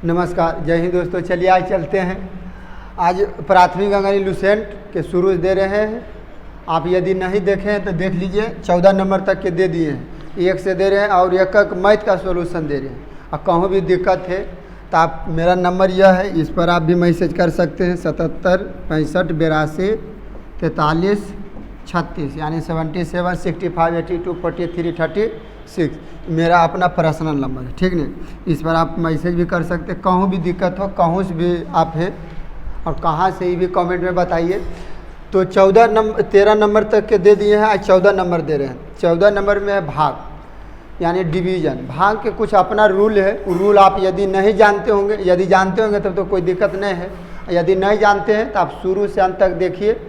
नमस्कार, जय हिंद दोस्तों। चलिए आज चलते हैं। आज प्राथमिक आंगनबाड़ी लुसेंट के शुरू दे रहे हैं। आप यदि नहीं देखें तो देख लीजिए। 14 नंबर तक के दे दिए हैं, एक से दे रहे हैं और एक एक मैथ का सॉल्यूशन दे रहे हैं। और कहूँ भी दिक्कत है तो आप, मेरा नंबर यह है, इस पर आप भी मैसेज कर सकते हैं। 77 65 82 43 36 यानी 77 65 82 43 36 मेरा अपना पर्सनल नंबर है, ठीक नहीं। इस पर आप मैसेज भी कर सकते हैं। कहूँ भी दिक्कत हो, कहूँ से भी आप हैं और कहाँ से ही भी कमेंट में बताइए। तो 13 नंबर तक के दे दिए हैं, आज 14 नंबर दे रहे हैं। 14 नंबर में है भाग यानी डिवीज़न। भाग के कुछ अपना रूल है। रूल आप यदि नहीं जानते होंगे, यदि जानते होंगे तब तो कोई दिक्कत नहीं है। यदि नहीं जानते हैं तो आप शुरू से अंत तक देखिए।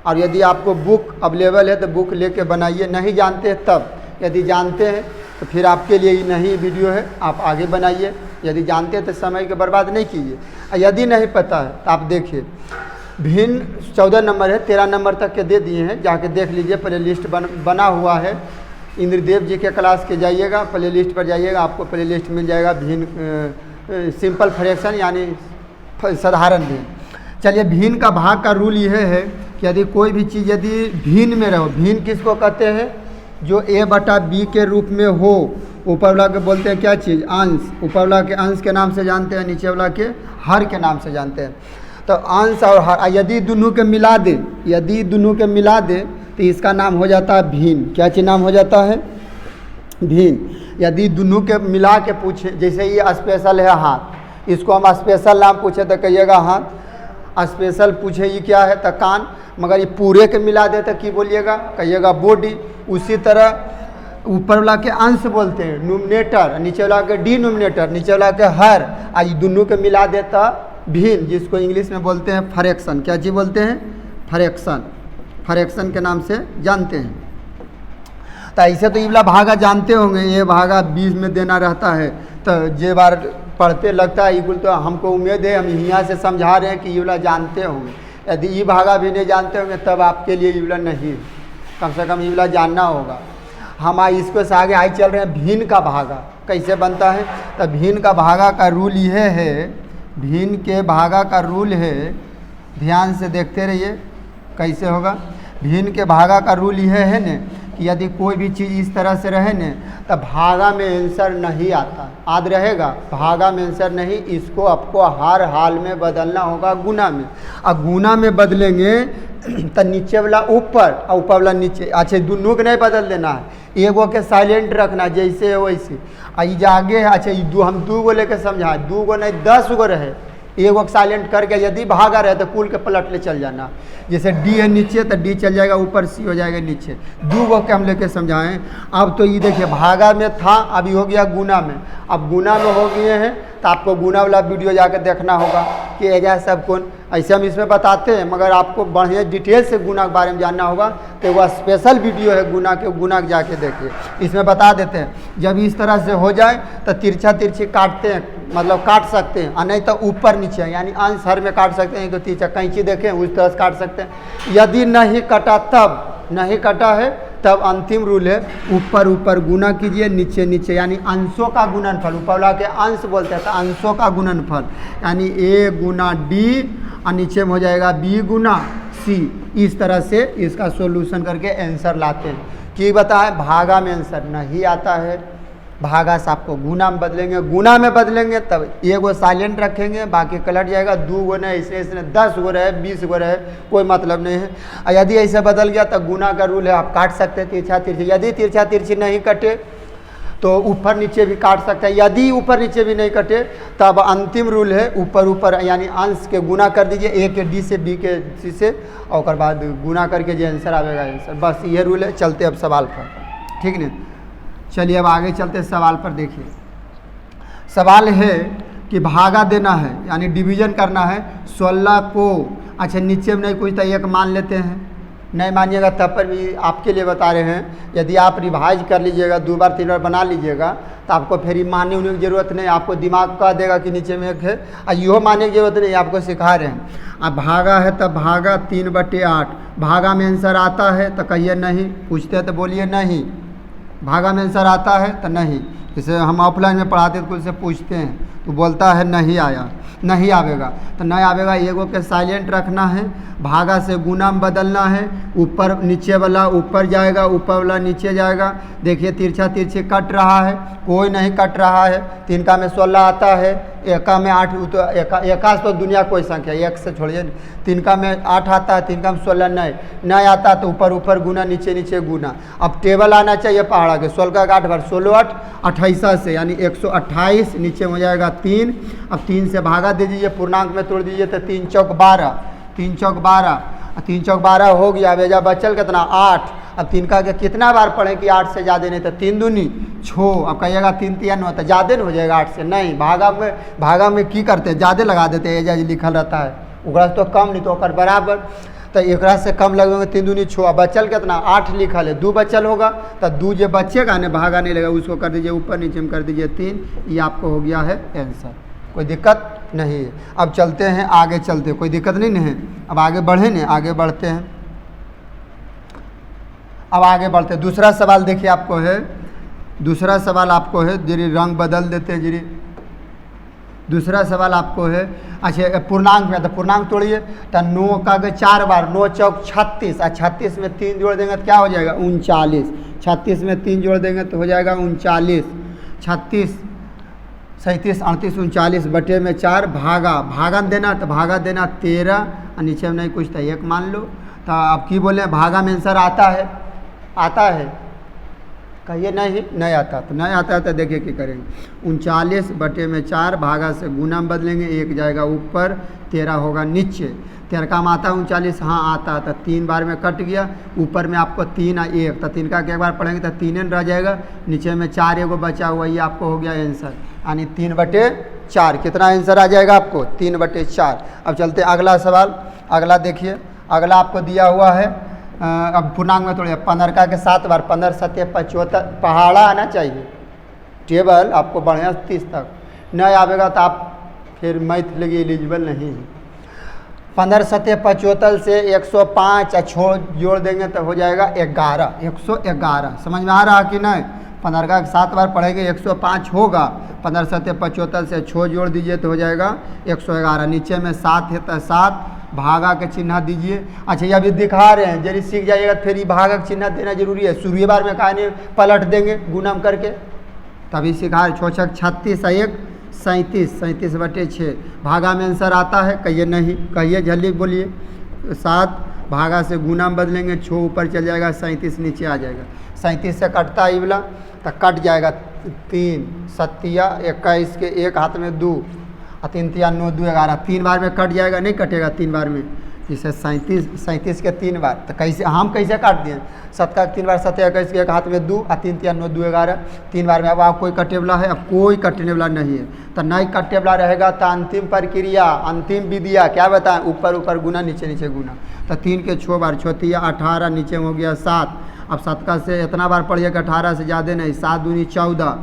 और यदि आपको बुक अवेलेबल है तो बुक लेके बनाइए। नहीं जानते हैं तब, यदि जानते हैं तो फिर आपके लिए नहीं वीडियो है, आप आगे बनाइए। यदि जानते हैं तो समय के बर्बाद नहीं कीजिए। यदि नहीं पता है तो आप देखिए। भिन्न 14 नंबर है, 13 नंबर तक के दे दिए हैं, जाके देख लीजिए। प्ले लिस्ट बना हुआ है। इंद्रदेव जी के क्लास के जाइएगा, प्ले लिस्ट पर जाइएगा, आपको प्ले लिस्ट मिल जाएगा। भिन्न सिंपल फ्रैक्शन यानी साधारण भिन्न। चलिए, भिन्न का भाग का रूल यह है कि यदि कोई भी चीज़ यदि भिन्न में रहो, भिन्न किसको कहते हैं? जो a/b के रूप में हो। ऊपर वाला के बोलते हैं क्या चीज़? अंश। ऊपर वाला के अंश के नाम से जानते हैं, नीचे वाला के हर के नाम से जानते हैं। तो अंश और हर यदि दोनों के मिला दे, यदि दोनों के मिला दे तो इसका नाम हो जाता है भिन्न। क्या चीज़ नाम हो जाता है? भिन्न। यदि दोनों के मिला के पूछे, जैसे ये स्पेशल है हाथ, इसको हम स्पेशल नाम पूछे तो कहिएगा हाथ। स्पेशल पूछे ये क्या है तो कान। मगर ये पूरे के मिला दे तो की बोलिएगा? कहिएगा बॉडी। उसी तरह ऊपर वाला के अंश बोलते हैं न्यूमरेटर, नीचे वाला के डिनोमिनेटर, नीचे वाला के हर। आज दोनों के मिला देता भिन्न, जिसको इंग्लिश में बोलते हैं फ्रैक्शन। क्या चीज़ बोलते हैं? फ्रैक्शन। फ्रैक्शन के नाम से जानते हैं। तो ऐसे तो ये वाला भागा जानते होंगे। ये भागा 20 में देना रहता है। तो जे बार पढ़ते लगता है ये, तो हमको उम्मीद है हम यहाँ से समझा रहे हैं कि ये वाला जानते होंगे। यदि ये भागा भी नहीं जानते होंगे तब आपके लिए ये वाला नहीं है। कम से कम ये वाला जानना होगा। हम इसको से आगे आई चल रहे हैं। भिन्न का भागा कैसे बनता है? तो भिन्न का भागा का रूल यह है, भिन्न के भागा का रूल है, ध्यान से देखते रहिए कैसे होगा। भिन्न के भागा का रूल यह है न कि यदि कोई भी चीज़ इस तरह से रहे न तो भागा में आंसर नहीं आता। याद रहेगा, भागा में आंसर नहीं, इसको आपको हर हाल में बदलना होगा गुना में। और गुना में बदलेंगे तो नीचे वाला ऊपर और ऊपर वाला नीचे। अच्छा, दोनों के नहीं बदल देना है, एगो के साइलेंट रखना जैसे है वैसे। ये आगे है। अच्छा, हम 2 गो लेके समझा, 2 गो नहीं 10 गो रहे, एगो साइलेंट करके यदि भागा रहे तो कुल के पलट ले चल जाना। जैसे डी है नीचे तो डी चल जाएगा ऊपर, सी हो जाएगा नीचे। 2 गो के हम लेके समझाएं। अब तो ये देखिए, भागा में था, अभी हो गया गुना में। अब गुना में हो गए हैं तो आपको गुना वाला वीडियो जाकर देखना होगा कि एजा सब कौन। ऐसे हम इसमें बताते हैं, मगर आपको बढ़िया डिटेल से गुना के बारे में जानना होगा तो वह स्पेशल वीडियो है गुना के, गुना के जाके देखिए। इसमें बता देते हैं जब इस तरह से हो जाए तो तिरछा तिरछी काटते हैं, मतलब काट सकते हैं। और नहीं तो ऊपर नीचे यानी अंश हर में काट सकते हैं। तो तिरछा कैंची देखें उस तरह से काट सकते हैं। यदि नहीं कटा, तब नहीं कटा है तब अंतिम रूल है ऊपर ऊपर गुना कीजिए, नीचे नीचे यानी अंशों का गुणनफल। ऊपर वाला के अंश बोलते हैं तो अंशों का गुणनफल यानी a गुना d और नीचे में हो जाएगा b गुना c। इस तरह से इसका सॉल्यूशन करके आंसर लाते हैं। कि बताएं, भागा में आंसर नहीं आता है। भागा से आपको गुना में बदलेंगे, गुना में बदलेंगे तब एगो साइलेंट रखेंगे, बाकी कलट जाएगा। 2 गो नहीं, इसने 10 गो रहे, 20 गो रहे, कोई मतलब नहीं है। और यदि ऐसे बदल गया तो गुना का रूल है, आप काट सकते हैं तिरछा तिरछी। यदि तिरछा तिरछी नहीं कटे तो ऊपर नीचे भी काट सकते हैं। यदि ऊपर नीचे भी नहीं कटे तब अंतिम रूल है ऊपर ऊपर यानी अंश के गुना कर दीजिए, a के d से, b के c से, और उसके बाद गुना करके जो आंसर आएगा आंसर। बस ये रूल है। चलते अब सवाल पर, ठीक नहीं। चलिए अब आगे चलते सवाल पर। देखिए, सवाल है कि भागा देना है यानी डिवीजन करना है 16 को। अच्छा, नीचे में नहीं कुछ तो एक मान लेते हैं, नहीं मानिएगा तब पर भी आपके लिए बता रहे हैं। यदि आप रिवाइज कर लीजिएगा, 2 बार 3 बार बना लीजिएगा तो आपको फिर मानने उन्ने की ज़रूरत नहीं। आपको दिमाग कह देगा कि नीचे में एक है, और यो मानने की ज़रूरत नहीं, आपको सिखा रहे हैं। अब भागा है तब भागा 3/8। भागा में आंसर आता है तो कहिए नहीं, पूछते हैं तो बोलिए नहीं। भागा में आंसर आता है तो नहीं, जैसे हम ऑफलाइन में पढ़ाते तो उससे पूछते हैं तो बोलता है नहीं आया, नहीं आवेगा, तो नहीं आवेगा एगो के साइलेंट रखना है, भागा से गुना में बदलना है, ऊपर नीचे वाला ऊपर जाएगा, ऊपर वाला नीचे जाएगा। देखिए तिरछा तिरछी कट रहा है, कोई नहीं कट रहा है। 3 का में 16 आता है, एका में 8, तो एकाश तो दुनिया कोई संख्या, एक से छोड़िए। 3 का में 8 आता है, 3 का में 16 नहीं आता तो ऊपर ऊपर गुना, नीचे नीचे गुना। अब टेबल आना चाहिए पहाड़ा के, 16 का 8 बार 16 8 28 से, यानी 128, नीचे हो जाएगा 3। अब 3 से भागा दे दीजिए, पूर्णांक में तोड़ दीजिए तो 3 चौक 12, 3 चौक 12, 3 चौक 12 हो गया। बेजा बचल कितना 8। अब 3 का के कितना बार पढ़े कि 8 से ज़्यादा नहीं, तो 3 दूनी 6। अब कहिएगा 3 3 9 तो ज़्यादा हो जाएगा 8 से, नहीं भागा में की करते हैं, ज़्यादा लगा देते हैं, एजा लिखल रहता है, ओकरा तो कम नहीं तो ओकर बराबर, तो एकरा से कम लगेंगे 3 दूनी 6। बचल कितना 8 लिखल है, 2 बचल होगा, तो 2 जो बचेगा ना भागा नहीं लगेगा, उसको कर दीजिए ऊपर, नीचे में कर दीजिए 3। ये आपको हो गया है आंसर, कोई दिक्कत नहीं है। अब चलते हैं आगे, चलते कोई दिक्कत नहीं है। अब आगे बढ़े न, आगे बढ़ते हैं। अब आगे बढ़ते हैं, दूसरा सवाल देखिए आपको है, दूसरा सवाल आपको है, जरी रंग बदल देते हैं जरी। दूसरा सवाल आपको है, अच्छा पूर्णांक में, तो पूर्णांक तोड़िए, तो 9 का के 4 बार, 9 चौक 36, और 36 में 3 जोड़ देंगे तो क्या हो जाएगा 39। 36 में 3 जोड़ देंगे तो हो जाएगा 39। 36 37 38 39 बटे में 4, भागा देना, तो भागा देना 13, और नीचे में नहीं कुछ था 1 मान लो। तो अब की बोले भागा में आंसर आता है, कहिए नहीं आता, तो नहीं आता है तो देखिए क्या करेंगे। 39 बटे में 4, भागा से गुना में बदलेंगे, 1 जाएगा ऊपर, 13 होगा नीचे। 13 का में आता है 39, हाँ आता है, तो 3 बार में कट गया, ऊपर में आपको 3 और 1, तो 3 का एक बार पढ़ेंगे तो 3 रह जाएगा, नीचे में 4 एगो बचा हुआ, ये आपको हो गया आंसर, यानी 3 बटे 4। कितना आंसर आ जाएगा आपको 3 बटे 4। अब चलते अगला सवाल, अगला देखिए, अगला आपको दिया हुआ है, अब पूर्णांक में थोड़े 15 का के 7 बार, 15 7 75, पहाड़ा आना चाहिए, टेबल आपको बढ़िया 30 तक नहीं आवेगा तो आप फिर मैथ लगी एलिजिबल नहीं है। 15 7 75 से 105 छोड़ जोड़ देंगे तो हो जाएगा 11, 111। समझ में आ रहा कि नहीं? 15 का 7 बार पढ़ेंगे 105 होगा, 15 7 75 से छो जोड़ दीजिए तो हो जाएगा 111। नीचे में 7 है तो 7, भागा के चिन्ह दीजिए। अच्छा ये अभी दिखा रहे हैं, यदि सीख जाइएगा फिर ये भागा के चिन्ह देना जरूरी है, शुरू बार में कहानी पलट देंगे गुणम करके, तभी सिखा रहे। 6 6 36 1 37, 37 बटे 6, भागा में आंसर आता है, कहिए नहीं, कहिए जल्दी बोलिए। 7 भागा से गुना में बदलेंगे, 6 ऊपर चल जाएगा, 37 नीचे आ जाएगा। 37 से कटता है वाला तो कट जाएगा 3 7 21 के 1 हाथ में 2 और 3 3 9 2 11, 3 बार में कट जाएगा, नहीं कटेगा 3 बार में, जैसे 37 के 3 बार, तो कैसे हम कैसे काट दिए 7 का 3 बार 7 21 के 1 हाथ में 2 और 3 3 9 2 11, 3 बार में। अब आप कोई कटे वाला है, अब कोई कटने वाला नहीं है, तो नहीं कटे वाला रहेगा तो अंतिम प्रक्रिया, अंतिम विधिया क्या बताएं, ऊपर ऊपर गुना नीचे नीचे गुना। तो 3 के 6 बार, 6 18, नीचे हो गया 7। अब 7 का से इतना बार पढ़िएगा 18 से ज़्यादा नहीं, 7 दूनी 14,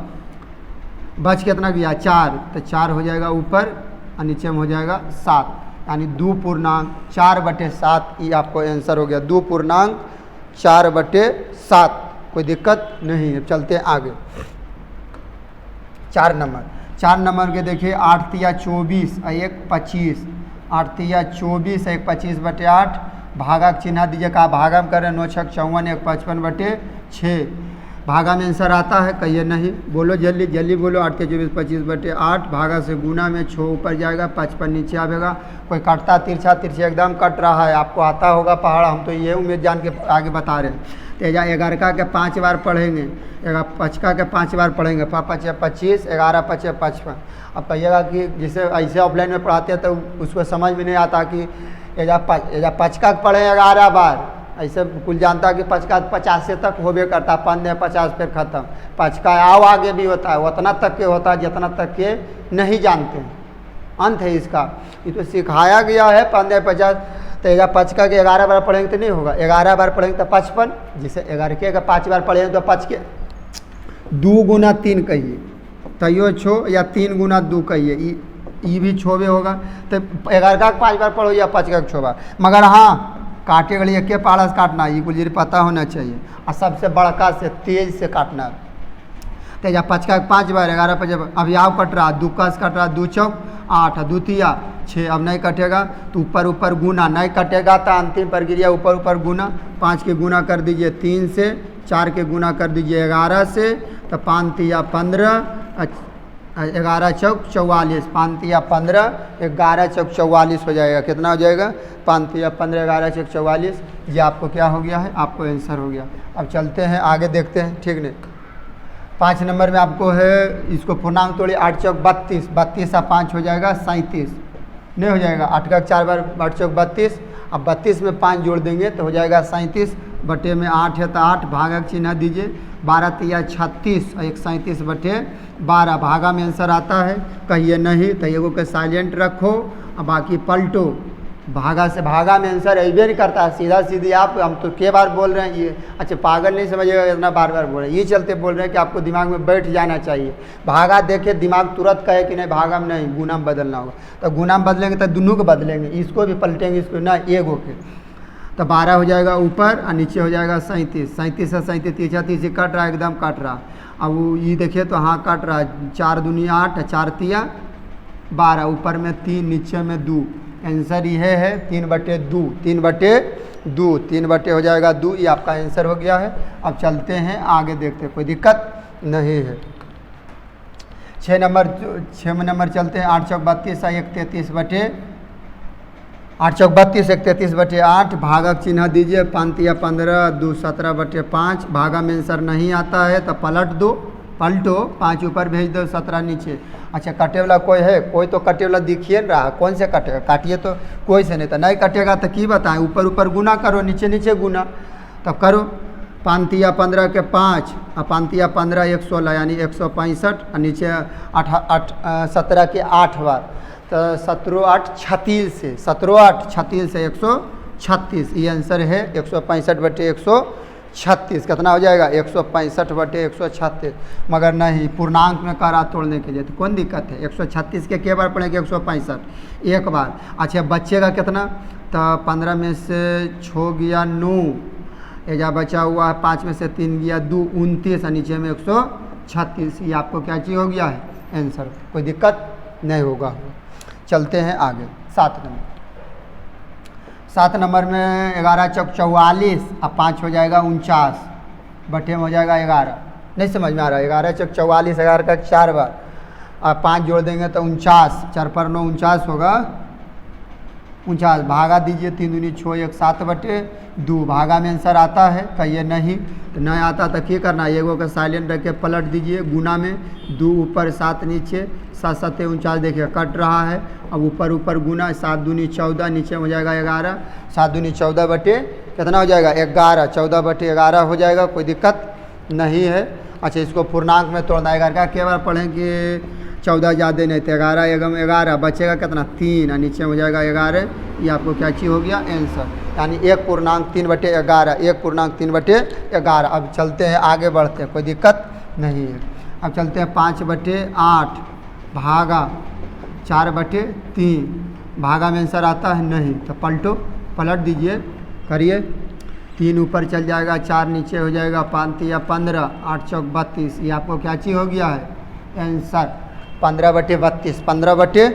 बच कितना गया 4, तो 4 हो जाएगा ऊपर और नीचे में हो जाएगा 7, यानी 2 पूर्णांक 4 बटे 7, ये आपको आंसर हो गया 2 पूर्णांक 4 बटे 7। कोई दिक्कत नहीं है। चलते हैं आगे, 4 नंबर के देखिए, 8 तिया 24 और 1 25, 8 तिया 24 1 25 बटे 8, भागा के चिन्ह दीजिए, कहा भागा में करें, 9 6 54 1 55 बटे 6, भागा में आंसर आता है, कहिए नहीं, बोलो जल्दी जल्दी बोलो। 8 के 24 25 बटे 8, भागा से गुना में 6 ऊपर जाएगा, 55 नीचे आवेगा। कोई कटता तिरछा एकदम कट रहा है, आपको आता होगा पहाड़, हम तो ये उम्मीद जान के आगे बता रहे हैं। तेजा 11 का के 5 बार पढ़ेंगे, 5 का के 5 बार पढ़ेंगे, 5 5 25, 11 5 55। अब कहिएगा कि जिसे ऐसे ऑफलाइन में पढ़ाते हैं तो उसको समझ में नहीं आता कि एजा 5 का पढ़े 11 बार, ऐसे कुल जानता कि 5 का 50 से तक होबे करता, 5 50 फिर ख़त्म। 5 का आओ आगे भी होता है, उतना तक के होता है जितना तक के नहीं जानते हैं, अंत है इसका। ये तो सिखाया गया है 5 50, तो 5 का के 11 बार पढ़ेंगे तो नहीं होगा, 11 बार पढ़ेंगे तो 55, जिसे 11 के 5 बार पढ़ेंगे तो 5 के 2 गुना 3 कहिए, तैयो छो, या 3 गुना 2 कहिए, ये भी छोबे होगा। तो 11 का 5 बार पढ़ो या 5 का 6 बार, मगर हाँ काटे गली एक पाड़ा से काटना, ये कुछ पता होना चाहिए, और सबसे बड़का से तेज से काटना। तो जब 5 का 5 बार 11 पर जब अब यहाँ कट रहा 2 का कट रहा 2 चौक 8 2 तिया 6 अब नहीं कटेगा तो ऊपर ऊपर गुना नहीं कटेगा तो अंतिम प्रक्रिया ऊपर ऊपर गुना 5 के गुना कर दीजिए 3 से 4 के गुना कर दीजिए 11 से तो 5 तिया 15 11 चौक 44 5 तिया 15 11 चौक 44 हो जाएगा। कितना हो जाएगा 5 तिया 15 11 चौक 44। ये आपको क्या हो गया है आपको आंसर हो गया। अब चलते हैं आगे देखते हैं ठीक नहीं। 5 नंबर में आपको है इसको पूर्णांक तोड़िए 8 चौक 32 32 से 5 हो जाएगा 37 नहीं हो जाएगा 8 का 4 बार 8 चौक 32 अब 32 में 5 जोड़ देंगे तो हो जाएगा 37 बटे में 8 है तो 8 भागा का चिन्ह दीजिए 12 तिया 36 और 37 बटे 12 भागा में आंसर आता है कहिए नहीं तो एगो के साइलेंट रखो और बाकी पलटो। भागा से भागा में आंसर अबे नहीं करता सीधा सीधी आप हम तो कई बार बोल रहे हैं ये अच्छा पागल नहीं समझिएगा इतना बार बार बोल रहे हैं ये चलते बोल रहे हैं कि आपको दिमाग में बैठ जाना चाहिए। भागा देखे दिमाग तुरंत कहे कि नहीं भागा में नहीं गुना में बदलना होगा तो गुना में बदलेंगे तो दोनों को बदलेंगे इसको भी पलटेंगे इसको ना एगो के तो 12 हो जाएगा ऊपर और नीचे हो जाएगा 37 37 से 37 30 कट रहा एकदम कट रहा। अब वो ये देखिए तो हाँ कट रहा 4 दूनी 8 4 तिया 12 ऊपर में 3 नीचे में 2 आंसर ये है 3 बटे 2 3 बटे 2 3 बटे हो जाएगा 2 ये आपका आंसर हो गया है। अब चलते हैं आगे देखते हैं कोई दिक्कत नहीं है। 6 नंबर चलते हैं 8 चौक 32 1 33 बटे 8 चौक 32 1 33 बटे 8 भागक चिन्ह दीजिए 5 तिया 15 2 17 बटे 5 भागा में आंसर नहीं आता है तो पलट दो पलटो 5 ऊपर भेज दो 17 नीचे। अच्छा कटे वाला कोई है कोई तो कटे वाला दिखिए न रहा कौन से कटेगा काटिए तो कोई से नहीं तो नहीं कटेगा तो की बताएं ऊपर ऊपर गुना करो नीचे नीचे गुना तब करो 5 तिया 15 के 5 और 5 तिया 15 116 यानी 165 और नीचे 17 के 8 बार तो 17 8 36 से 17 8 36 से 136 ये आंसर है 165 बटे 136 कितना हो जाएगा 165 बटे 136 मगर नहीं पूर्णांक में करा तोड़ने के लिए तो कौन दिक्कत है 136 के बार पढ़ेंगे 165 एक बार। अच्छा बच्चेगा कितना तो 15 में से 6 गया 9 एजा बचा हुआ है 5 में से 3 गया 2 29 और नीचे में 136 ये आपको क्या चीज़ हो गया है आंसर कोई दिक्कत नहीं होगा। चलते हैं आगे 7 नंबर में 11 चौक 44 अब 5 हो जाएगा 49 बटे में हो जाएगा 11 नहीं समझ में आ रहा है 11 चौक 44 11 का 4 बार अब 5 जोड़ देंगे तो 49 4 पर 9 49 होगा 49 भागा दीजिए 3 दूनी 6 1 7 बटे 2 भागा में आंसर आता है कहिए नहीं तो नहीं आता तो क्या करना एगो का साइलेंट रख के पलट दीजिए गुना में 2 ऊपर 7 नीचे 7 7 49 देखिए कट रहा है अब ऊपर ऊपर गुना 7 दूनी 14 नीचे हो जाएगा 11 7 दूनी 14 बटे कितना हो जाएगा 11 14 बटे 11 हो जाएगा कोई दिक्कत नहीं है। अच्छा इसको पूर्णांक में तोड़ना है 11 का कई बार पढ़ेंगे 14 ज़्यादा नहीं तो 11 एगम 11 बचेगा कितना 3 और नीचे हो जाएगा 11 ये आपको क्या चीज़ हो गया आंसर यानी 1 पूर्णांक 3 बटे 11 1 पूर्णांक 3 बटे 11। अब चलते हैं आगे बढ़ते हैं कोई दिक्कत नहीं है। अब चलते हैं 5 बटे 8 भागा 4 बटे 3 भागा में आंसर आता है नहीं तो पलटो पलट दीजिए करिए 3 ऊपर चल जाएगा 4 नीचे हो जाएगा 5 या 15 8 चौक 32 ये आपको क्या चीज़ हो गया है आंसर 15 बटे 32 15 बटे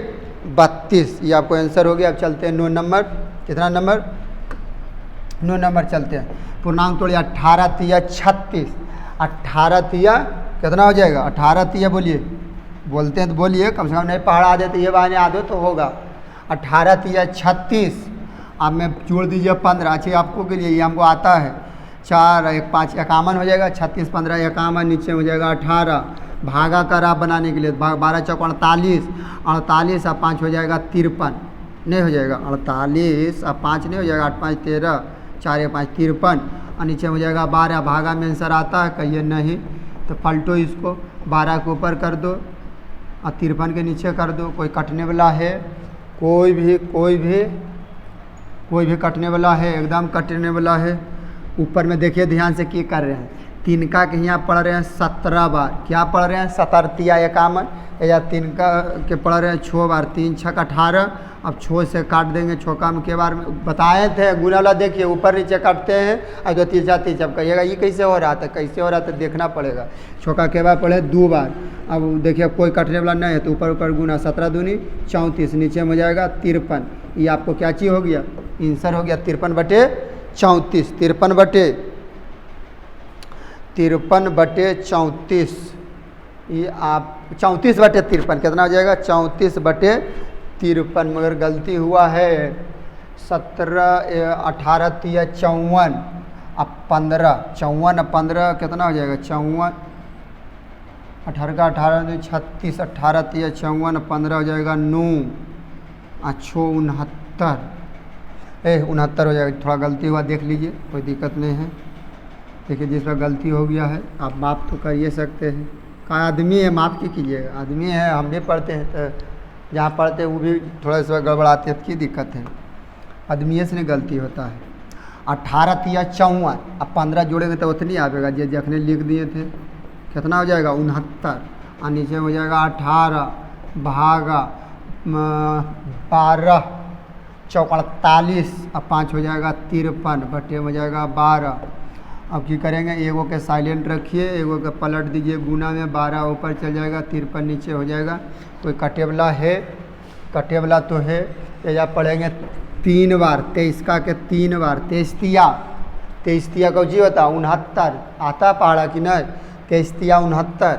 32 ये आपको आंसर हो गया। अब चलते हैं 9 नंबर कितना नंबर 9 नंबर चलते हैं पूर्णांक तोड़िए 18 तिया 36 18 तिया कितना हो जाएगा 18 तिया बोलिए बोलते हैं तो बोलिए कम से कम नहीं पहाड़ आ जाए तो ये बहाने आ दो तो होगा 18 तिया 36 अब मैं जोड़ दीजिए 15 अच्छे आपको के लिए ये हमको आता है 4 1 5 51 हो जाएगा 36 15 51 नीचे हो जाएगा 18 भागा कर आप बनाने के लिए 12 चौक 48 48 और 5 हो जाएगा 53 नहीं हो जाएगा 48 और 5 नहीं हो जाएगा 8 5 13 4 1 5 53 और नीचे हो जाएगा 12 भागा में आंसर आता है कहिए नहीं तो पलटो इसको 12 के ऊपर कर दो और 53 के नीचे कर दो। कोई कटने वाला है कोई भी कटने वाला है एकदम कटने वाला है ऊपर में देखिए ध्यान से क्या कर रहे हैं तिनका के यहाँ पढ़ रहे हैं 17 बार। क्या पढ़ रहे हैं? 17 51, या तिनका के पढ़ रहे हैं 6 बार। 3 6 18। अब 6 से काट देंगे, छौका में के बार में बताए थे। गुना वाला देखिए ऊपर नीचे काटते हैं और जो तीजा तीजा कहिएगा ये कैसे हो रहा था, कैसे हो रहा था देखना पड़ेगा। छौका के बार पढ़े 2 बार। अब देखिए कोई काटने वाला नहीं है तो ऊपर ऊपर गुना 17 दूनी 34, नीचे में हो जाएगा 53। ये आपको क्या चीज़ हो गया? आंसर हो गया 53/34। 53/34। ये आप 34/53 कितना हो जाएगा? 34/53। मगर गलती हुआ है 17 18 3 54, अब 15 54 अब 15 कितना हो जाएगा? 54 18 का 18 36, 18 3 54, 15 हो जाएगा 9 अच्छो 69। 69 हो जाएगा। थोड़ा गलती हुआ देख लीजिए, कोई दिक्कत नहीं है। देखिए जिस पर गलती हो गया है आप माफ़ तो कर ही सकते हैं। कहाँ आदमी है, माफ़ की कीजिएगा। आदमी है, हम भी पढ़ते हैं तो जहाँ पढ़ते हैं वो भी थोड़ा सा गड़बड़ाते हैं, की दिक्कत है। आदमी से नहीं गलती होता है। 18 3 54, अब 15 जोड़ेंगे तो उतनी आवेगा जो जखने लिख दिए थे। कितना हो जाएगा? 69। और नीचे हो जाएगा 18 भागा 12 चौक 48, अब 5 हो जाएगा 53 बटे हो जाएगा 12। अब की करेंगे? एगो के साइलेंट रखिए, एगो के पलट दीजिए गुना में। 12 ऊपर चल जाएगा, 53 नीचे हो जाएगा। कोई कटे वाला है? कटे वाला तो है। या पढ़ेंगे 3 बार 23 का के 3 बार। 23 तिया को जी होता 69 आता पहाड़ा कि नहीं? 23 तिया 69।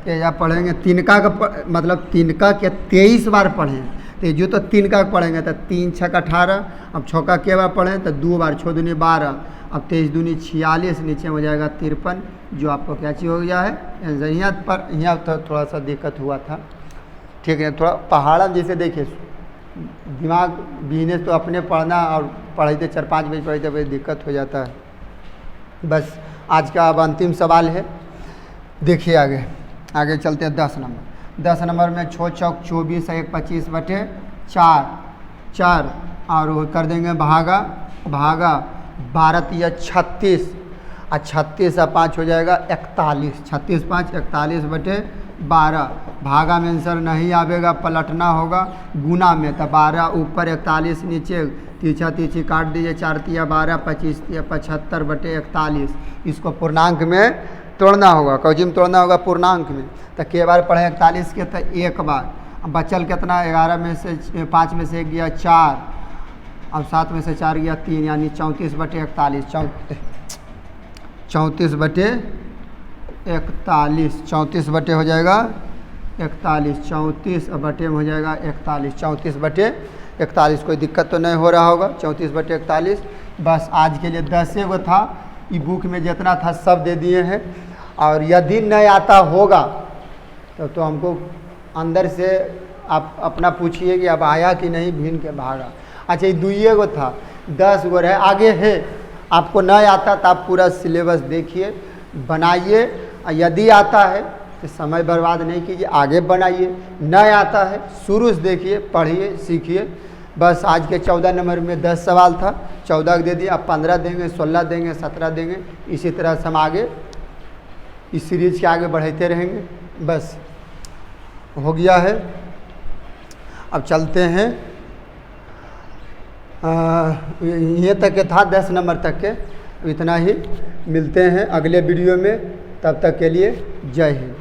या पढ़ेंगे तिनका का मतलब तिनका के 23 बार पढ़ें तो जो तो तिनका पढ़ेंगे तो 3 6 18। अब छौका के बार पढ़ें तो 2 बार 6 दूनी 12, अब 23 दूनी 46, नीचे हो जाएगा 53। जो आपको क्या चीज़ हो गया है? यहाँ पर यहाँ तो थोड़ा सा दिक्कत हुआ था, ठीक है। थोड़ा पहाड़ा जैसे देखिए दिमाग बिजनेस तो अपने पढ़ना और पढ़ाई 4-5 बजे पढ़ाई बजे दिक्कत हो जाता है। बस आज का अब अंतिम सवाल है, देखिए आगे चलते हैं। 10 नंबर। 10 नंबर में 6 चौक 24 1 25 बटे 4 और वो कर देंगे भागा 12 3 36, और 36 और 5 हो जाएगा 41। 36 5 41 बटे 12। भागा में आंसर नहीं आवेगा, पलटना होगा गुना में। तो 12 ऊपर 41 नीचे, तीछा तीछी काट दीजिए। 4 3 12 25 3 75 बटे 41। इसको पूर्णांक में तोड़ना होगा, कौजी में तोड़ना होगा पूर्णांक में। तो के बार पढ़े 41 के तो 1 बार। अब बचल कितना? 11 में से 5 में से 1 गया 4, अब 7 में से 4 गया 3, यानी 34 बटे 41। 34 बटे 41, 34 बटे हो जाएगा 41। 34 बटे में हो जाएगा 41। 34 बटे 41। कोई दिक्कत तो नहीं हो रहा होगा? 34 बटे 41। बस आज के लिए 10 गो था। ई बुक में जितना था सब दे दिए हैं। और यदि नहीं आता होगा तो हमको अंदर से आप अपना पूछिए कि अब आया कि नहीं, भीन के भागा। अच्छा ये 2 गो था, 10 गो रहे, आगे है। आपको नहीं आता तो आप पूरा सिलेबस देखिए, बनाइए। यदि आता है तो समय बर्बाद नहीं कीजिए, आगे बनाइए। नहीं आता है शुरू से देखिए, पढ़िए, सीखिए। बस आज के 14 नंबर में 10 सवाल था, 14 दे दिए। अब 15 देंगे, 16 देंगे, 17 देंगे। इसी तरह से हम आगे इस सीरीज के आगे बढ़ते रहेंगे। बस हो गया है। अब चलते हैं, ये तक के था 10 नंबर तक के। इतना ही, मिलते हैं अगले वीडियो में। तब तक के लिए जय हिंद।